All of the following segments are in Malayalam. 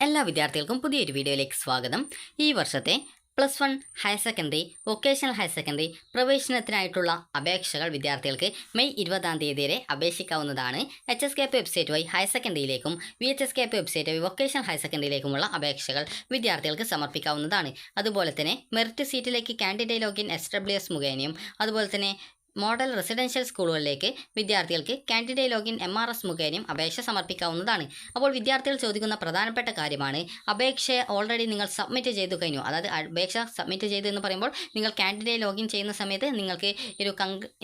എല്ലാ വിദ്യാർത്ഥികൾക്കും പുതിയൊരു വീഡിയോയിലേക്ക് സ്വാഗതം. ഈ വർഷത്തെ +1 higher secondary, vocational higher secondary പ്രവേശനത്തിനായിട്ടുള്ള അപേക്ഷകൾ വിദ്യാർത്ഥികൾക്ക് മെയ് 20-ാം തീയതി വരെ അപേക്ഷിക്കാവുന്നതാണ്. HSKP വെബ്സൈറ്റ് വഴി ഹയർ സെക്കൻഡറിയിലേക്കും VHSKP വെബ്സൈറ്റ് വഴി വൊക്കേഷണൽ ഹയർ സെക്കൻഡറിയിലേക്കുമുള്ള അപേക്ഷകൾ വിദ്യാർത്ഥികൾക്ക് സമർപ്പിക്കാവുന്നതാണ്. അതുപോലെ തന്നെ മെറിറ്റ് സീറ്റിലേക്ക് കാൻഡിഡേറ്റ് ലോഗിൻ SWS മുഖേനയും അതുപോലെ തന്നെ മോഡൽ റെസിഡൻഷ്യൽ സ്കൂളുകളിലേക്ക് വിദ്യാർത്ഥികൾക്ക് കാൻഡിഡേറ്റ് ലോഗിൻ MRS മുഖേനയും അപേക്ഷ സമർപ്പിക്കാവുന്നതാണ്. അപ്പോൾ വിദ്യാർത്ഥികൾ ചോദിക്കുന്ന പ്രധാനപ്പെട്ട കാര്യമാണ്, അപേക്ഷ ഓൾറെഡി നിങ്ങൾ സബ്മിറ്റ് ചെയ്തു കഴിഞ്ഞു. അതായത് അപേക്ഷ സബ്മിറ്റ് ചെയ്തു എന്ന് പറയുമ്പോൾ നിങ്ങൾ കാൻഡിഡേറ്റ് ലോഗിൻ ചെയ്യുന്ന സമയത്ത് നിങ്ങൾക്ക്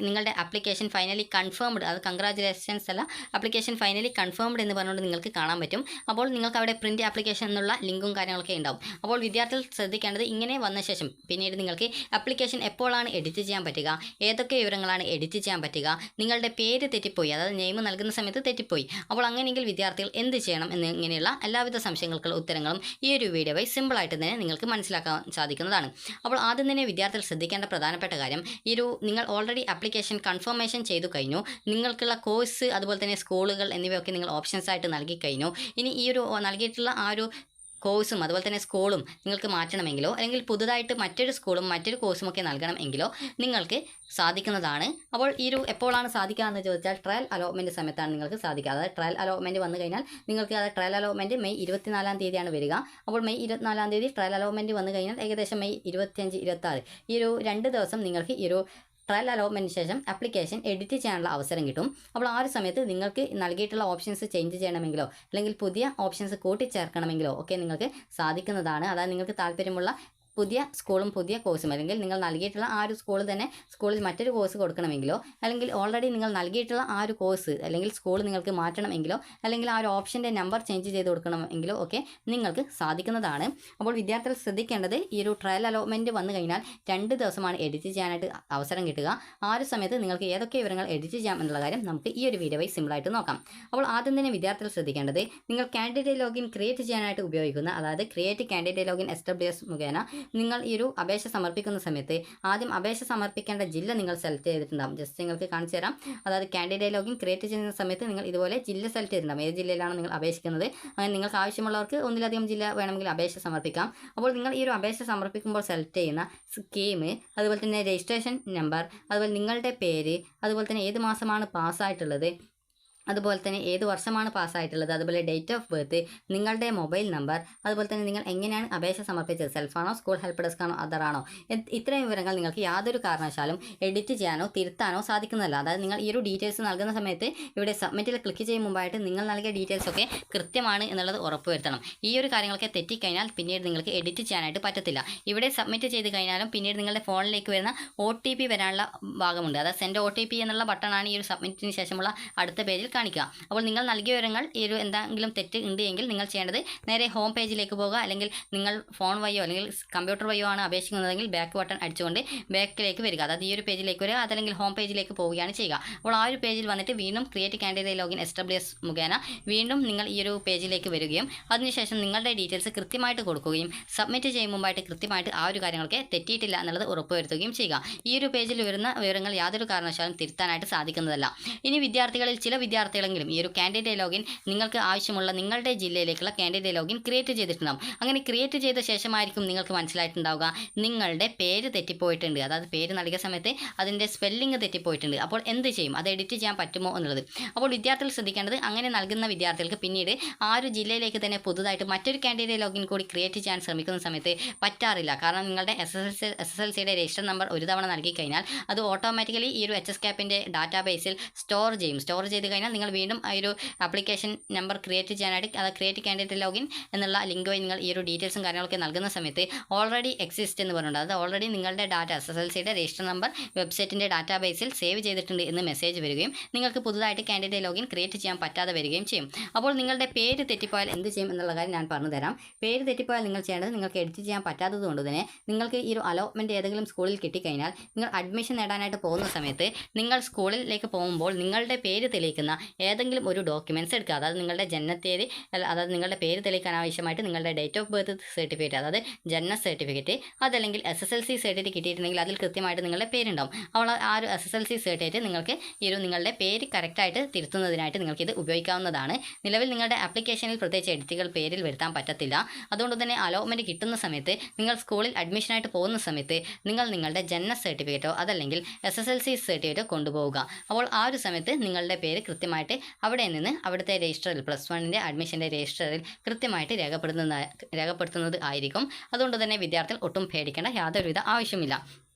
നിങ്ങളുടെ ആപ്ലിക്കേഷൻ ഫൈനലി കൺഫേംഡ്, അത് കൺഗ്രാജുലേഷൻസ് അല്ല, ആപ്ലിക്കേഷൻ ഫൈനലി കൺഫേംഡ് എന്ന് പറഞ്ഞുകൊണ്ട് നിങ്ങൾക്ക് കാണാൻ പറ്റും. അപ്പോൾ നിങ്ങൾക്ക് അവിടെ പ്രിൻറ്റ് ആപ്ലിക്കേഷൻ എന്നുള്ള ലിങ്കും കാര്യങ്ങളൊക്കെ ഉണ്ടാവും. അപ്പോൾ വിദ്യാർത്ഥികൾ ശ്രദ്ധിക്കേണ്ടത്, ഇങ്ങനെ വന്ന ശേഷം പിന്നീട് നിങ്ങൾക്ക് ആപ്ലിക്കേഷൻ എപ്പോഴാണ് എഡിറ്റ് ചെയ്യാൻ പറ്റുക, ഏതൊക്കെ വിവരങ്ങളാണ് എഡിറ്റ് ചെയ്യാൻ പറ്റുക, നിങ്ങളുടെ പേര് തെറ്റിപ്പോയി, അതായത് നെയിം നൽകുന്ന സമയത്ത് തെറ്റിപ്പോയി, അപ്പോൾ അങ്ങനെയെങ്കിൽ വിദ്യാർത്ഥികൾ എന്ത് ചെയ്യണം എന്നിങ്ങനെയുള്ള എല്ലാവിധ സംശയങ്ങൾക്കുള്ള ഉത്തരങ്ങളും ഈ ഒരു വീഡിയോ വഴി സിമ്പിളായിട്ട് തന്നെ നിങ്ങൾക്ക് മനസ്സിലാക്കാൻ സാധിക്കുന്നതാണ്. അപ്പോൾ ആദ്യം തന്നെ വിദ്യാർത്ഥികൾ ശ്രദ്ധിക്കേണ്ട പ്രധാനപ്പെട്ട കാര്യം, നിങ്ങൾ ഓൾറെഡി ആപ്ലിക്കേഷൻ കൺഫർമേഷൻ ചെയ്തു കഴിഞ്ഞു, നിങ്ങൾക്കുള്ള കോഴ്സ് അതുപോലെ തന്നെ സ്കൂളുകൾ എന്നിവയൊക്കെ നിങ്ങൾ ഓപ്ഷൻസ് ആയിട്ട് നൽകി കഴിഞ്ഞു. ഇനി ഈ ഒരു നൽകിയിട്ടുള്ള ആ ഒരു കോഴ്സും അതുപോലെ തന്നെ സ്കൂളും നിങ്ങൾക്ക് മാറ്റണമെങ്കിലോ അല്ലെങ്കിൽ പുതുതായിട്ട് മറ്റൊരു സ്കൂളും മറ്റൊരു കോഴ്സും ഒക്കെ നൽകണമെങ്കിലോ നിങ്ങൾക്ക് സാധിക്കുന്നതാണ്. അപ്പോൾ എപ്പോഴാണ് സാധിക്കുക എന്ന് ചോദിച്ചാൽ ട്രയൽ അലോട്ട്മെൻറ്റ് സമയത്താണ് നിങ്ങൾക്ക് സാധിക്കുക. അതായത് ട്രയൽ അലോട്ട്മെൻറ്റ് വന്നു കഴിഞ്ഞാൽ നിങ്ങൾക്ക് അത് ട്രയൽ അലോട്ട്മെൻറ്റ് മെയ് 24-ാം തീയതിയാണ് വരിക. അപ്പോൾ മെയ് 24-ാം തീയതി ട്രയൽ അലോട്ട്മെൻറ്റ് വന്നു കഴിഞ്ഞാൽ ഏകദേശം മെയ് 25, 26 2 ദിവസം നിങ്ങൾക്ക് ട്രയൽ അലോട്ട്മെൻറ്റിന് ശേഷം ആപ്ലിക്കേഷൻ എഡിറ്റ് ചെയ്യാനുള്ള അവസരം കിട്ടും. അപ്പോൾ ആ ഒരു സമയത്ത് നിങ്ങൾക്ക് നൽകിയിട്ടുള്ള ഓപ്ഷൻസ് ചേഞ്ച് ചെയ്യണമെങ്കിലോ അല്ലെങ്കിൽ പുതിയ ഓപ്ഷൻസ് കൂട്ടിച്ചേർക്കണമെങ്കിലോ ഒക്കെ നിങ്ങൾക്ക് സാധിക്കുന്നതാണ്. അതായത് നിങ്ങൾക്ക് താല്പര്യമുള്ള പുതിയ സ്കൂളും പുതിയ കോഴ്സും, അല്ലെങ്കിൽ നിങ്ങൾ നൽകിയിട്ടുള്ള ആ ഒരു സ്കൂളിൽ മറ്റൊരു കോഴ്സ് കൊടുക്കണമെങ്കിലോ അല്ലെങ്കിൽ ഓൾറെഡി നിങ്ങൾ നൽകിയിട്ടുള്ള ആ ഒരു കോഴ്സ് അല്ലെങ്കിൽ സ്കൂൾ നിങ്ങൾക്ക് മാറ്റണമെങ്കിലോ അല്ലെങ്കിൽ ആ ഒരു ഓപ്ഷൻ്റെ നമ്പർ ചേഞ്ച് ചെയ്ത് കൊടുക്കണമെങ്കിലോ ഒക്കെ നിങ്ങൾക്ക് സാധിക്കുന്നതാണ്. അപ്പോൾ വിദ്യാർത്ഥികൾ ശ്രദ്ധിക്കേണ്ടത്, ട്രയൽ അലോട്ട്മെൻറ്റ് വന്നു കഴിഞ്ഞാൽ 2 ദിവസമാണ് എഡിറ്റ് ചെയ്യാനായിട്ട് അവസരം കിട്ടുക. ആ ഒരു സമയത്ത് നിങ്ങൾക്ക് ഏതൊക്കെ വിവരങ്ങൾ എഡിറ്റ് ചെയ്യാം എന്നുള്ള കാര്യം നമുക്ക് ഈ ഒരു വീഡിയോ വഴി സിമ്പിളായിട്ട് നോക്കാം. അപ്പോൾ ആദ്യം തന്നെ വിദ്യാർത്ഥികൾ ശ്രദ്ധിക്കേണ്ടത്, നിങ്ങൾ കാൻഡിഡേറ്റ് ലോഗിൻ ക്രിയേറ്റ് ചെയ്യാനായിട്ട് ഉപയോഗിക്കുന്ന, അതായത് ക്രിയേറ്റ് കാൻഡിഡേറ്റ് ലോഗിൻ SWS മുഖേന നിങ്ങൾ അപേക്ഷ സമർപ്പിക്കുന്ന സമയത്ത് ആദ്യം അപേക്ഷ സമർപ്പിക്കേണ്ട ജില്ല നിങ്ങൾ സെലക്ട് ചെയ്തിട്ടുണ്ടാകും. ജസ്റ്റ് നിങ്ങൾക്ക് കാണിച്ചു തരാം. അതായത് കാൻഡിഡേറ്റ് ലോഗിൻ ക്രിയേറ്റ് ചെയ്യുന്ന സമയത്ത് നിങ്ങൾ ഇതുപോലെ ജില്ല സെലക്ട് ചെയ്തിട്ടുണ്ടാകും, ഏത് ജില്ലയിലാണ് നിങ്ങൾ അപേക്ഷിക്കുന്നത്. അങ്ങനെ നിങ്ങൾക്ക് ആവശ്യമുള്ളവർക്ക് ഒന്നിലധികം ജില്ല വേണമെങ്കിൽ അപേക്ഷ സമർപ്പിക്കാം. അപ്പോൾ നിങ്ങൾ അപേക്ഷ സമർപ്പിക്കുമ്പോൾ സെലക്ട് ചെയ്യുന്ന സ്കീം, അതുപോലെ തന്നെ രജിസ്ട്രേഷൻ നമ്പർ, അതുപോലെ നിങ്ങളുടെ പേര്, അതുപോലെ തന്നെ ഏത് മാസമാണ് പാസ്സായിട്ടുള്ളത്, അതുപോലെ തന്നെ ഏത് വർഷമാണ് പാസ്സായിട്ടുള്ളത്, അതുപോലെ ഡേറ്റ് ഓഫ് ബർത്ത്, നിങ്ങളുടെ മൊബൈൽ നമ്പർ, അതുപോലെ തന്നെ നിങ്ങൾ എങ്ങനെയാണ് അപേക്ഷ സമർപ്പിച്ചത്, സെൽഫാണോ സ്കൂൾ ഹെൽപ്പ് ഡെസ്ക് ആണോ അതറാണോ, ഇത്രയും വിവരങ്ങൾ നിങ്ങൾക്ക് യാതൊരു കാരണവശാലും എഡിറ്റ് ചെയ്യാനോ തിരുത്താനോ സാധിക്കുന്നതല്ല. അതായത് നിങ്ങൾ ഡീറ്റെയിൽസ് നൽകുന്ന സമയത്ത് ഇവിടെ സബ്മിറ്റിൽ ക്ലിക്ക് ചെയ്യും മുമ്പായിട്ട് നിങ്ങൾ നൽകിയ ഡീറ്റെയിൽസ് ഒക്കെ കൃത്യമാണ് എന്നുള്ളത് ഉറപ്പുവരുത്തണം. ഈ ഒരു കാര്യങ്ങളൊക്കെ തെറ്റിക്കഴിഞ്ഞാൽ പിന്നീട് നിങ്ങൾക്ക് എഡിറ്റ് ചെയ്യാനായിട്ട് പറ്റത്തില്ല. ഇവിടെ സബ്മിറ്റ് ചെയ്ത് കഴിഞ്ഞാലും പിന്നീട് നിങ്ങളുടെ ഫോണിലേക്ക് വരുന്ന OTP വരാനുള്ള ഭാഗമുണ്ട്. അതായത് സെൻഡ് OTP എന്നുള്ള ബട്ടണാണ് ഈ സബ്മിറ്റിന് ശേഷമുള്ള അടുത്ത പേജിൽ കാണിക്കുക. അപ്പോൾ നിങ്ങൾ നൽകിയ വിവരങ്ങൾ എന്തെങ്കിലും തെറ്റ് ഉണ്ട് എങ്കിൽ നിങ്ങൾ ചെയ്യേണ്ടത് നേരെ ഹോം പേജിലേക്ക് പോകുക, അല്ലെങ്കിൽ നിങ്ങൾ ഫോൺ വഴിയോ അല്ലെങ്കിൽ കമ്പ്യൂട്ടർ വഴിയോ ആണ് അപേക്ഷിക്കുന്നതെങ്കിൽ ബാക്ക് ബട്ടൺ അടിച്ചുകൊണ്ട് ബാക്കിലേക്ക് വരിക. അതായത് ഈ പേജിലേക്ക് വരിക, അതല്ലെങ്കിൽ ഹോം പേജിലേക്ക് പോവുകയാണ് ചെയ്യുക. അപ്പോൾ ആ ഒരു പേജിൽ വന്നിട്ട് വീണ്ടും ക്രിയേറ്റ് കാൻഡിഡേറ്റ് ലോഗിൻ SWS മുഖേന വീണ്ടും നിങ്ങൾ ഈ പേജിലേക്ക് വരികയും അതിനുശേഷം നിങ്ങളുടെ ഡീറ്റെയിൽസ് കൃത്യമായിട്ട് കൊടുക്കുകയും സബ്മിറ്റ് ചെയ്യും മുമ്പായിട്ട് കൃത്യമായിട്ട് ആ ഒരു കാര്യങ്ങളൊക്കെ തെറ്റിയിട്ടില്ല എന്നുള്ളത് ഉറപ്പുവരുത്തുകയും ചെയ്യുക. ഈ പേജിൽ വരുന്ന വിവരങ്ങൾ യാതൊരു കാരണവശാലും തിരുത്താനായിട്ട് സാധിക്കുന്നതല്ല. ഇനി വിദ്യാർത്ഥികളിൽ ചില വിദ്യാർത്ഥികളെങ്കിലും കാൻഡിഡേറ്റ് ലോഗിൻ നിങ്ങൾക്ക് ആവശ്യമുള്ള നിങ്ങളുടെ ജില്ലയിലേക്കുള്ള കാൻഡിഡേറ്റ് ലോഗിൻ ക്രിയേറ്റ് ചെയ്തിട്ടുണ്ടാകും. അങ്ങനെ ക്രിയേറ്റ് ചെയ്ത ശേഷമായിരിക്കും നിങ്ങൾക്ക് മനസ്സിലായിട്ടുണ്ടാവുക നിങ്ങളുടെ പേര് തെറ്റിപ്പോയിട്ടുണ്ട്, അതായത് പേര് നൽകിയ സമയത്ത് അതിൻ്റെ സ്പെല്ലിംഗ് തെറ്റിപ്പോയിട്ടുണ്ട്. അപ്പോൾ എന്ത് ചെയ്യും, അത് എഡിറ്റ് ചെയ്യാൻ പറ്റുമോ എന്നുള്ളത്. അപ്പോൾ വിദ്യാർത്ഥികൾ ശ്രദ്ധിക്കേണ്ടത്, അങ്ങനെ നൽകുന്ന വിദ്യാർത്ഥികൾക്ക് പിന്നീട് ആ ഒരു ജില്ലയിലേക്ക് തന്നെ പുതുതായിട്ട് മറ്റൊരു കാൻഡിഡേറ്റ് ലോഗിൻ കൂടി ക്രിയേറ്റ് ചെയ്യാൻ ശ്രമിക്കുന്ന സമയത്ത് പറ്റാറില്ല. കാരണം നിങ്ങളുടെ SSLCയുടെ രജിസ്റ്റർ നമ്പർ ഒരു തവണ നൽകി കഴിഞ്ഞാൽ അത് ഓട്ടോമാറ്റിക്കലി HSKPൻ്റെ ഡാറ്റാബേസിൽ സ്റ്റോർ ചെയ്ത് കഴിഞ്ഞാൽ നിങ്ങൾ വീണ്ടും ആപ്ലിക്കേഷൻ നമ്പർ ക്രിയേറ്റ് ചെയ്യാനായിട്ട്, അത് ക്രിയേറ്റ് കാൻഡിഡേറ്റ് ലോഗിൻ എന്നുള്ള ലിങ്ക് വഴി നിങ്ങൾ ഡീറ്റെയിൽസും കാര്യങ്ങളൊക്കെ നൽകുന്ന സമയത്ത് ഓൾറെഡി എക്സിസ്റ്റ് എന്ന് പറഞ്ഞിട്ടുണ്ട്. അത് ഓൾറെഡി നിങ്ങളുടെ ഡാറ്റ SSLCയുടെ രജിസ്റ്റർ നമ്പർ വെബ്സൈറ്റിൻ്റെ ഡാറ്റാബേസിൽ സേവ് ചെയ്തിട്ടുണ്ട് എന്ന് മെസ്സേജ് വരികയും നിങ്ങൾക്ക് പുതുതായിട്ട് കാൻഡിഡേറ്റ് ലോഗിൻ ക്രിയേറ്റ് ചെയ്യാൻ പറ്റാതെ വരികയും ചെയ്യും. അപ്പോൾ നിങ്ങളുടെ പേര് തെറ്റിപ്പോയാൽ എന്ത് ചെയ്യും എന്നുള്ള കാര്യം ഞാൻ പറഞ്ഞു തരാം. പേര് തെറ്റിപ്പോയാൽ നിങ്ങൾ ചെയ്യേണ്ടത്, നിങ്ങൾക്ക് എഡിറ്റ് ചെയ്യാൻ പറ്റാത്തത് കൊണ്ട് തന്നെ നിങ്ങൾക്ക് അലോട്ട്മെൻറ്റ് ഏതെങ്കിലും സ്കൂളിൽ കിട്ടിക്കഴിഞ്ഞാൽ നിങ്ങൾ അഡ്മിഷൻ നേടാനായിട്ട് പോകുന്ന സമയത്ത് നിങ്ങൾ സ്കൂളിലേക്ക് പോകുമ്പോൾ നിങ്ങളുടെ പേര് തെളിയിക്കുന്ന ഏതെങ്കിലും ഒരു ഡോക്യുമെൻറ്റ്സ് എടുക്കുക. അതായത് നിങ്ങളുടെ ജനനത്തീയതി, അതായത് നിങ്ങളുടെ പേര് തെളിയിക്കാൻ ആവശ്യമായിട്ട് നിങ്ങളുടെ ഡേറ്റ് ഓഫ് ബർത്ത് സർട്ടിഫിക്കറ്റ്, അതായത് ജനന സർട്ടിഫിക്കറ്റ്, അതല്ലെങ്കിൽ SSLC സർട്ടിഫിക്കറ്റ് കിട്ടിയിട്ടുണ്ടെങ്കിൽ അതിൽ കൃത്യമായിട്ട് നിങ്ങളുടെ പേരുണ്ടാവും. അപ്പോൾ ആ ഒരു SSLC സർട്ടിഫിക്കറ്റ് നിങ്ങൾക്ക് നിങ്ങളുടെ പേര് കറക്റ്റായിട്ട് തിരുത്തുന്നതിനായിട്ട് നിങ്ങൾക്കിത് ഉപയോഗിക്കാവുന്നതാണ്. നിലവിൽ നിങ്ങളുടെ ആപ്ലിക്കേഷനിൽ പ്രത്യേകിച്ച് എഡിറ്റുകൾ പേരിൽ വരുത്താൻ പറ്റത്തില്ല. അതുകൊണ്ട് തന്നെ അലോട്ട്മെൻറ്റ് കിട്ടുന്ന സമയത്ത്, നിങ്ങൾ സ്കൂളിൽ അഡ്മിഷനായിട്ട് പോകുന്ന സമയത്ത് നിങ്ങൾ നിങ്ങളുടെ ജനന സർട്ടിഫിക്കറ്റോ അതല്ലെങ്കിൽ SSLC സർട്ടിഫിക്കറ്റോ കൊണ്ടുപോവുക. അപ്പോൾ ആ ഒരു സമയത്ത് നിങ്ങളുടെ പേര് കൃത്യമായിട്ട് അവിടെ നിന്ന് അവിടുത്തെ രജിസ്റ്ററിൽ +1 അഡ്മിഷൻ്റെ രജിസ്റ്ററിൽ കൃത്യമായിട്ട് രേഖപ്പെടുത്തുന്നത് ആയിരിക്കും. അതുകൊണ്ട് തന്നെ വിദ്യാർത്ഥികൾ ഒട്ടും പേടിക്കേണ്ട യാതൊരുവിധ ആവശ്യമില്ല.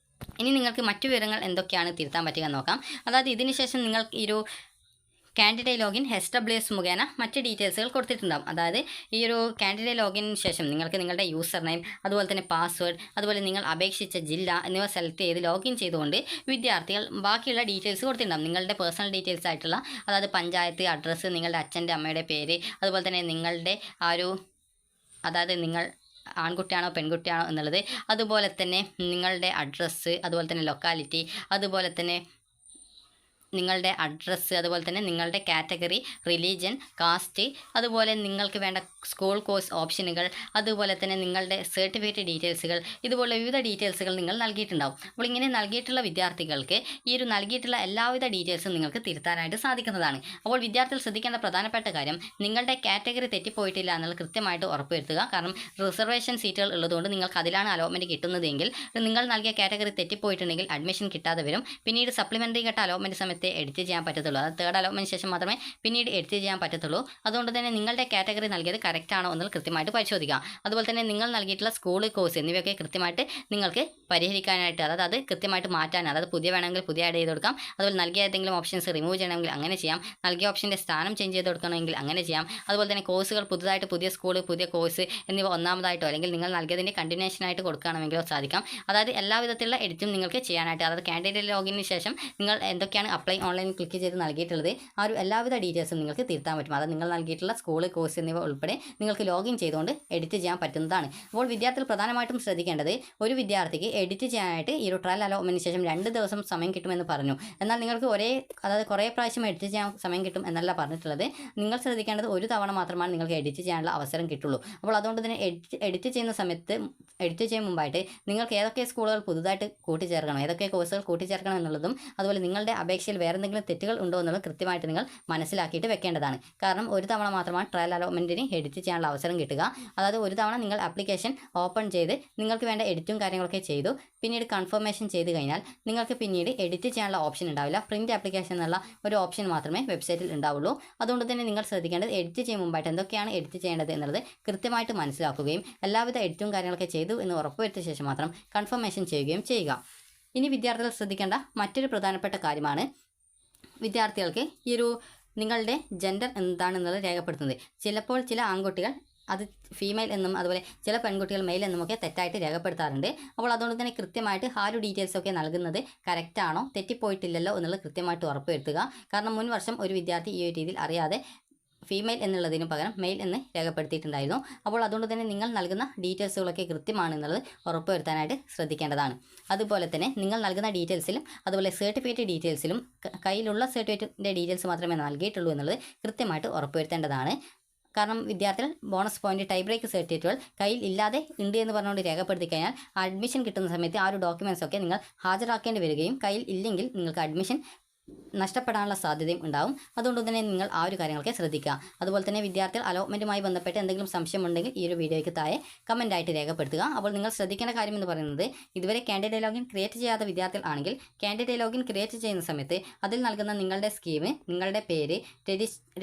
ഇനി നിങ്ങൾക്ക് മറ്റു വിവരങ്ങൾ എന്തൊക്കെയാണ് തിരുത്താൻ പറ്റുക നോക്കാം. അതായത് ഇതിന് ശേഷം നിങ്ങൾ ഈ ഒരു കാൻഡിഡേറ്റ് ലോഗിൻ HWS മുഖേന മറ്റ് ഡീറ്റെയിൽസുകൾ കൊടുത്തിട്ടുണ്ടാകും. അതായത് ഈ ഒരു കാൻഡിഡേറ്റ് ലോഗിന് ശേഷം നിങ്ങൾക്ക് നിങ്ങളുടെ യൂസർ നെയിം, അതുപോലെ തന്നെ പാസ്വേഡ്, അതുപോലെ നിങ്ങൾ അപേക്ഷിച്ച ജില്ല എന്നിവ സെലക്ട് ചെയ്ത് ലോഗിൻ ചെയ്തുകൊണ്ട് വിദ്യാർത്ഥികൾ ബാക്കിയുള്ള ഡീറ്റെയിൽസ് കൊടുത്തിട്ടുണ്ടാകും. നിങ്ങളുടെ പേഴ്സണൽ ഡീറ്റെയിൽസ് ആയിട്ടുള്ള, അതായത് പഞ്ചായത്ത്, അഡ്രസ്സ്, നിങ്ങളുടെ അച്ഛൻ്റെ അമ്മയുടെ പേര്, അതുപോലെ തന്നെ നിങ്ങളുടെ അതായത് നിങ്ങൾ ആൺകുട്ടിയാണോ പെൺകുട്ടിയാണോ എന്നുള്ളത്, അതുപോലെ തന്നെ നിങ്ങളുടെ അഡ്രസ്സ്, അതുപോലെ തന്നെ ലൊക്കാലിറ്റി, അതുപോലെ തന്നെ നിങ്ങളുടെ അഡ്രസ്സ്, അതുപോലെ തന്നെ നിങ്ങളുടെ കാറ്റഗറി, റിലീജിയൻ, കാസ്റ്റ്, അതുപോലെ നിങ്ങൾക്ക് വേണ്ട സ്കൂൾ കോഴ്സ് ഓപ്ഷനുകൾ, അതുപോലെ തന്നെ നിങ്ങളുടെ സർട്ടിഫിക്കറ്റ് ഡീറ്റെയിൽസുകൾ, ഇതുപോലെ വിവിധ ഡീറ്റെയിൽസുകൾ നിങ്ങൾ നൽകിയിട്ടുണ്ടാവും. അപ്പോൾ ഇങ്ങനെ നൽകിയിട്ടുള്ള വിദ്യാർത്ഥികൾക്ക് ഈ ഒരു നൽകിയിട്ടുള്ള എല്ലാവിധ ഡീറ്റെയിൽസും നിങ്ങൾക്ക് തിരുത്താനായിട്ട് സാധിക്കുന്നതാണ്. അപ്പോൾ വിദ്യാർത്ഥികൾ ശ്രദ്ധിക്കേണ്ട പ്രധാനപ്പെട്ട കാര്യം, നിങ്ങളുടെ കാറ്റഗറി തെറ്റിപ്പോയിട്ടില്ല എന്നുള്ളത് കൃത്യമായിട്ട് ഉറപ്പുവരുത്തുക. കാരണം റിസർവേഷൻ സീറ്റുകൾ ഉള്ളതുകൊണ്ട് നിങ്ങൾക്ക് അതിലാണ് അലോട്ട്മെൻറ്റ് കിട്ടുന്നതെങ്കിൽ നിങ്ങൾ നൽകിയ കാറ്റഗറി തെറ്റിപ്പോയിട്ടുണ്ടെങ്കിൽ അഡ്മിഷൻ കിട്ടാതെ വരും. പിന്നീട് സപ്ലിമെൻ്ററി ഘട്ട അലോട്ട്മെൻറ്റ് സമയത്ത് എഡിറ്റ് ചെയ്യാൻ പറ്റത്തുള്ളൂ. അത് തേർഡ് അലോട്ട്മെൻറ്റ് ശേഷം മാത്രമേ പിന്നീട് എഡിറ്റ് ചെയ്യാൻ പറ്റത്തുള്ളൂ. അതുകൊണ്ട് തന്നെ നിങ്ങളുടെ കാറ്റഗറി നൽകിയത് കറക്റ്റ് ആണോ എന്നത് കൃത്യമായിട്ട് പരിശോധിക്കുക. അതുപോലെ തന്നെ നിങ്ങൾ നൽകിയിട്ടുള്ള സ്കൂൾ കോഴ്സ് എന്നിവയൊക്കെ കൃത്യമായിട്ട് നിങ്ങൾക്ക് പരിഹരിക്കാനായിട്ട്, അതായത് അത് കൃത്യമായിട്ട് മാറ്റാൻ, അതായത് പുതിയ വേണമെങ്കിൽ പുതിയ ആഡ് ചെയ്ത് കൊടുക്കാം. അതുപോലെ നൽകിയ ഏതെങ്കിലും ഓപ്ഷൻസ് റിമൂവ് ചെയ്യണമെങ്കിൽ അങ്ങനെ ചെയ്യാം. നൽകിയ ഓപ്ഷൻ്റെ സ്ഥാനം ചേഞ്ച് ചെയ്ത് കൊടുക്കണമെങ്കിൽ അങ്ങനെ ചെയ്യാം. അതുപോലെ തന്നെ കോഴ്സുകൾ പുതുതായിട്ട് പുതിയ സ്കൂൾ, പുതിയ കോഴ്സ് എന്നിവ ഒന്നാമതായിട്ടോ അല്ലെങ്കിൽ നിങ്ങൾ നൽകിയതിൻ്റെ കണ്ടിന്യൂഷനായിട്ട് കൊടുക്കുകയാണെങ്കിലോ സാധിക്കാം. അതായത് എല്ലാ വിധത്തിലുള്ള എഡിറ്റും നിങ്ങൾക്ക് ചെയ്യാനായിട്ട്, അതായത് കാൻഡിഡേറ്റ് ലോഗിന് ശേഷം നിങ്ങൾ എന്തൊക്കെയാണ് അപ്ലൈ ഓൺലൈൻ ക്ലിക്ക് ചെയ്ത് നൽകിയിട്ടുള്ളത്, ആ ഒരു എല്ലാവിധ ഡീറ്റെയിൽസും നിങ്ങൾക്ക് തിരുത്താൻ പറ്റും. അതായത് നിങ്ങൾ നൽകിയിട്ടുള്ള സ്കൂൾ, കോഴ്സ് എന്നിവ ഉൾപ്പെടെ നിങ്ങൾക്ക് ലോഗിൻ ചെയ്തുകൊണ്ട് എഡിറ്റ് ചെയ്യാൻ പറ്റുന്നതാണ്. അപ്പോൾ വിദ്യാർത്ഥികൾ പ്രധാനമായിട്ടും ശ്രദ്ധിക്കേണ്ടത്, ഒരു വിദ്യാർത്ഥിക്ക് എഡിറ്റ് ചെയ്യാനായിട്ട് ഈ ഒരു ട്രയൽ അലോട്ട്മെൻറ്റിന് ശേഷം 2 ദിവസം സമയം കിട്ടുമെന്ന് പറഞ്ഞു. എന്നാൽ നിങ്ങൾക്ക് അതായത് കുറേ പ്രാവശ്യം എഡിറ്റ് ചെയ്യാൻ സമയം കിട്ടും എന്നല്ല പറഞ്ഞിട്ടുള്ളത്. നിങ്ങൾ ശ്രദ്ധിക്കേണ്ടത് ഒരു തവണ മാത്രമാണ് നിങ്ങൾക്ക് എഡിറ്റ് ചെയ്യാനുള്ള അവസരം കിട്ടുള്ളൂ. അപ്പോൾ അതുകൊണ്ട് തന്നെ എഡിറ്റ് ചെയ്യുന്ന സമയത്ത്, എഡിറ്റ് ചെയ്യാൻ മുമ്പായിട്ട് നിങ്ങൾക്ക് ഏതൊക്കെ സ്കൂളുകൾ പുതുതായിട്ട് കൂട്ടിച്ചേർക്കണം, ഏതൊക്കെ കോഴ്സുകൾ കൂട്ടിച്ചേർക്കണം എന്നുള്ളതും, അതുപോലെ നിങ്ങളുടെ അപേക്ഷയിൽ വേറെ എന്തെങ്കിലും തെറ്റുകൾ ഉണ്ടോ എന്നുള്ളത് കൃത്യമായിട്ട് നിങ്ങൾ മനസ്സിലാക്കിയിട്ട് വെക്കേണ്ടതാണ്. കാരണം ഒരു തവണ മാത്രമാണ് ട്രയൽ അലോട്ട്മെൻറ്റിന് എഡിറ്റ് ചെയ്യാനുള്ള അവസരം കിട്ടുക. അതായത് ഒരു തവണ നിങ്ങൾ ആപ്ലിക്കേഷൻ ഓപ്പൺ ചെയ്ത് നിങ്ങൾക്ക് വേണ്ട എഡിറ്റും കാര്യങ്ങളൊക്കെ ചെയ്തു, പിന്നീട് കൺഫർമേഷൻ ചെയ്ത് കഴിഞ്ഞാൽ നിങ്ങൾക്ക് പിന്നീട് എഡിറ്റ് ചെയ്യാനുള്ള ഓപ്ഷൻ ഉണ്ടാവില്ല. പ്രിൻറ്റ് ആപ്ലിക്കേഷൻ എന്നുള്ള ഒരു ഓപ്ഷൻ മാത്രമേ വെബ്സൈറ്റിൽ ഉണ്ടാവുള്ളൂ. അതുകൊണ്ട് തന്നെ നിങ്ങൾ ശ്രദ്ധിക്കേണ്ടത്, എഡിറ്റ് ചെയ്യും മുമ്പായിട്ട് എന്തൊക്കെയാണ് എഡിറ്റ് ചെയ്യേണ്ടത് എന്നുള്ളത് കൃത്യമായിട്ട് മനസ്സിലാക്കുകയും എല്ലാവിധ എഡിറ്റും കാര്യങ്ങളൊക്കെ ചെയ്തു എന്ന് ഉറപ്പുവരുത്തിയ ശേഷം മാത്രം കൺഫർമേഷൻ ചെയ്യുകയും ചെയ്യുക. ഇനി വിദ്യാർത്ഥികൾ ശ്രദ്ധിക്കേണ്ട മറ്റൊരു പ്രധാനപ്പെട്ട കാര്യമാണ്, വിദ്യാർത്ഥികൾക്ക് ഈ ഒരു നിങ്ങളുടെ ജെൻഡർ എന്താണെന്നുള്ളത് രേഖപ്പെടുത്തുന്നത്. ചിലപ്പോൾ ചില ആൺകുട്ടികൾ അത് ഫീമെയിൽ എന്നും അതുപോലെ ചില പെൺകുട്ടികൾ മെയിൽ എന്നുമൊക്കെ തെറ്റായിട്ട് രേഖപ്പെടുത്താറുണ്ട്. അപ്പോൾ അതുകൊണ്ട് തന്നെ കൃത്യമായിട്ട് ആ ഒരു ഡീറ്റെയിൽസൊക്കെ നൽകുന്നത് കറക്റ്റാണോ, തെറ്റിപ്പോയിട്ടില്ലല്ലോ എന്നുള്ളത് കൃത്യമായിട്ട് ഉറപ്പുവരുത്തുക. കാരണം മുൻ വർഷം ഒരു വിദ്യാർത്ഥി ഈ ഒരു രീതിയിൽ അറിയാതെ ഫീമെയിൽ എന്നുള്ളതിന് പകരം മെയിൽ എന്ന് രേഖപ്പെടുത്തിയിട്ടുണ്ടായിരുന്നു. അപ്പോൾ അതുകൊണ്ട് തന്നെ നിങ്ങൾ നൽകുന്ന ഡീറ്റെയിൽസുകളൊക്കെ കൃത്യമാണെന്നുള്ളത് ഉറപ്പുവരുത്താനായിട്ട് ശ്രദ്ധിക്കേണ്ടതാണ്. അതുപോലെ തന്നെ നിങ്ങൾ നൽകുന്ന ഡീറ്റെയിൽസിലും അതുപോലെ സർട്ടിഫിക്കറ്റ് ഡീറ്റെയിൽസിലും കയ്യിലുള്ള സർട്ടിഫിക്കറ്റിൻ്റെ ഡീറ്റെയിൽസ് മാത്രമേ നൽകിയിട്ടുള്ളൂ എന്നുള്ളത് കൃത്യമായിട്ട് ഉറപ്പുവരുത്തേണ്ടതാണ്. കാരണം വിദ്യാർത്ഥികൾ ബോണസ് പോയിന്റ്, ടൈ ബ്രേക്ക് സർട്ടിഫിക്കറ്റുകൾ കയ്യിൽ ഇല്ലാതെ ഉണ്ട് എന്ന് പറഞ്ഞുകൊണ്ട് രേഖപ്പെടുത്തി കഴിഞ്ഞാൽ അഡ്മിഷൻ കിട്ടുന്ന സമയത്ത് ആ ഒരു ഡോക്യുമെൻറ്റ്സ് ഒക്കെ നിങ്ങൾ ഹാജരാക്കേണ്ടി വരികയും കയ്യിൽ ഇല്ലെങ്കിൽ നിങ്ങൾക്ക് അഡ്മിഷൻ നഷ്ടപ്പെടാനുള്ള സാധ്യതയും ഉണ്ടാവും. അതുകൊണ്ട് തന്നെ നിങ്ങൾ ആ ഒരു കാര്യങ്ങളൊക്കെ ശ്രദ്ധിക്കുക. അതുപോലെ തന്നെ വിദ്യാർത്ഥികൾ അലോട്ട്മെൻറ്റുമായി ബന്ധപ്പെട്ട് എന്തെങ്കിലും സംശയമുണ്ടെങ്കിൽ ഈ ഒരു വീഡിയോയ്ക്ക് താഴെ കമൻറ്റായിട്ട് രേഖപ്പെടുത്തുക. അപ്പോൾ നിങ്ങൾ ശ്രദ്ധിക്കേണ്ട കാര്യം എന്ന് പറയുന്നത്, ഇതുവരെ കാൻഡിഡേറ്റ് ലോഗിൻ ക്രിയേറ്റ് ചെയ്യാത്ത വിദ്യാർത്ഥികൾ ആണെങ്കിൽ കാൻഡിഡേറ്റ് ലോഗിൻ ക്രിയേറ്റ് ചെയ്യുന്ന സമയത്ത് അതിൽ നൽകുന്ന നിങ്ങളുടെ സ്കീം, നിങ്ങളുടെ പേര്,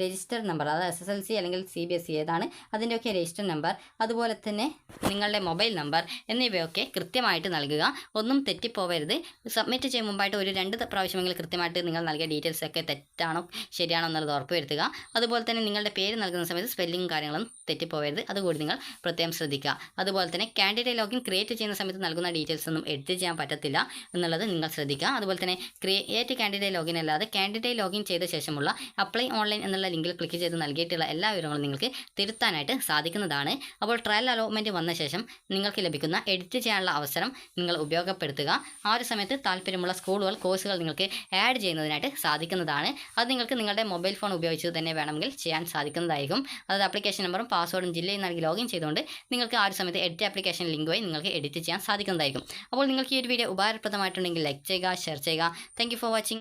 രജിസ്റ്റർ നമ്പർ, അതായത് SSLC അല്ലെങ്കിൽ CBSE ഏതാണ് അതിൻ്റെയൊക്കെ രജിസ്റ്റർ നമ്പർ, അതുപോലെ തന്നെ നിങ്ങളുടെ മൊബൈൽ നമ്പർ എന്നിവയൊക്കെ കൃത്യമായിട്ട് നൽകുക. ഒന്നും തെറ്റിപ്പോവരുത്. സബ്മിറ്റ് ചെയ്യും മുമ്പായിട്ട് ഒരു 2 പ്രാവശ്യമെങ്കിലും കൃത്യമായിട്ട് നിങ്ങൾ നൽകിയ ഡീറ്റെയിൽസ് ഒക്കെ തെറ്റാണോ ശരിയാണോ എന്നുള്ളത് ഉറപ്പുവരുത്തുക. അതുപോലെ തന്നെ നിങ്ങളുടെ പേര് നൽകുന്ന സമയത്ത് സ്പെല്ലിംഗ് കാര്യങ്ങളും തെറ്റിപ്പോവരുത്. അതുകൂടി നിങ്ങൾ പ്രത്യേകം ശ്രദ്ധിക്കുക. അതുപോലെ തന്നെ കാൻഡിഡേറ്റ് ലോഗിൻ ക്രിയേറ്റ് ചെയ്യുന്ന സമയത്ത് നൽകുന്ന ഡീറ്റെയിൽസ് ഒന്നും എഡിറ്റ് ചെയ്യാൻ പറ്റത്തില്ല എന്നുള്ളത് നിങ്ങൾ ശ്രദ്ധിക്കുക. അതുപോലെ തന്നെ ക്രിയേറ്റ് കാൻഡിഡേറ്റ് ലോഗിൻ അല്ലാതെ കാൻഡിഡേറ്റ് ലോഗിൻ ചെയ്ത ശേഷമുള്ള അപ്ലൈ ഓൺലൈൻ എന്നുള്ള ലിങ്കിൽ ക്ലിക്ക് ചെയ്ത് നൽകിയിട്ടുള്ള എല്ലാ വിവരങ്ങളും നിങ്ങൾക്ക് തിരുത്താനായിട്ട് സാധിക്കുന്നതാണ്. അപ്പോൾ ട്രയൽ അലോട്ട്മെൻറ്റ് വന്ന ശേഷം നിങ്ങൾക്ക് ലഭിക്കുന്ന എഡിറ്റ് ചെയ്യാനുള്ള അവസരം നിങ്ങൾ ഉപയോഗപ്പെടുത്തുക. ആ ഒരു സമയത്ത് താല്പര്യമുള്ള സ്കൂളുകൾ, കോഴ്സുകൾ നിങ്ങൾക്ക് ആഡ് ചെയ്യുന്നത് ചെയ്യുന്നതിനായിട്ട് സാധിക്കുന്നതാണ്. അത് നിങ്ങൾക്ക് നിങ്ങളുടെ മൊബൈൽ ഫോൺ ഉപയോഗിച്ച് തന്നെ വേണമെങ്കിൽ ചെയ്യാൻ സാധിക്കുന്നതായിരിക്കും. അതായത് ആപ്ലിക്കേഷൻ നമ്പറും പാസ്വേഡും ജില്ലയും നൽകി ലോഗിൻ ചെയ്തുകൊണ്ട് നിങ്ങൾക്ക് ആ ഒരു സമയത്ത് എഡിറ്റ് ആപ്ലിക്കേഷൻ ലിങ്ക് വഴി നിങ്ങൾക്ക് എഡിറ്റ് ചെയ്യാൻ സാധിക്കുന്നതായിരിക്കും. അപ്പോൾ നിങ്ങൾക്ക് ഈ ഒരു വീഡിയോ ഉപകാരപ്രദമായിട്ടുണ്ടെങ്കിൽ ലൈക്ക് ചെയ്യുക, ഷെയർ ചെയ്യുക. Thank you for watching.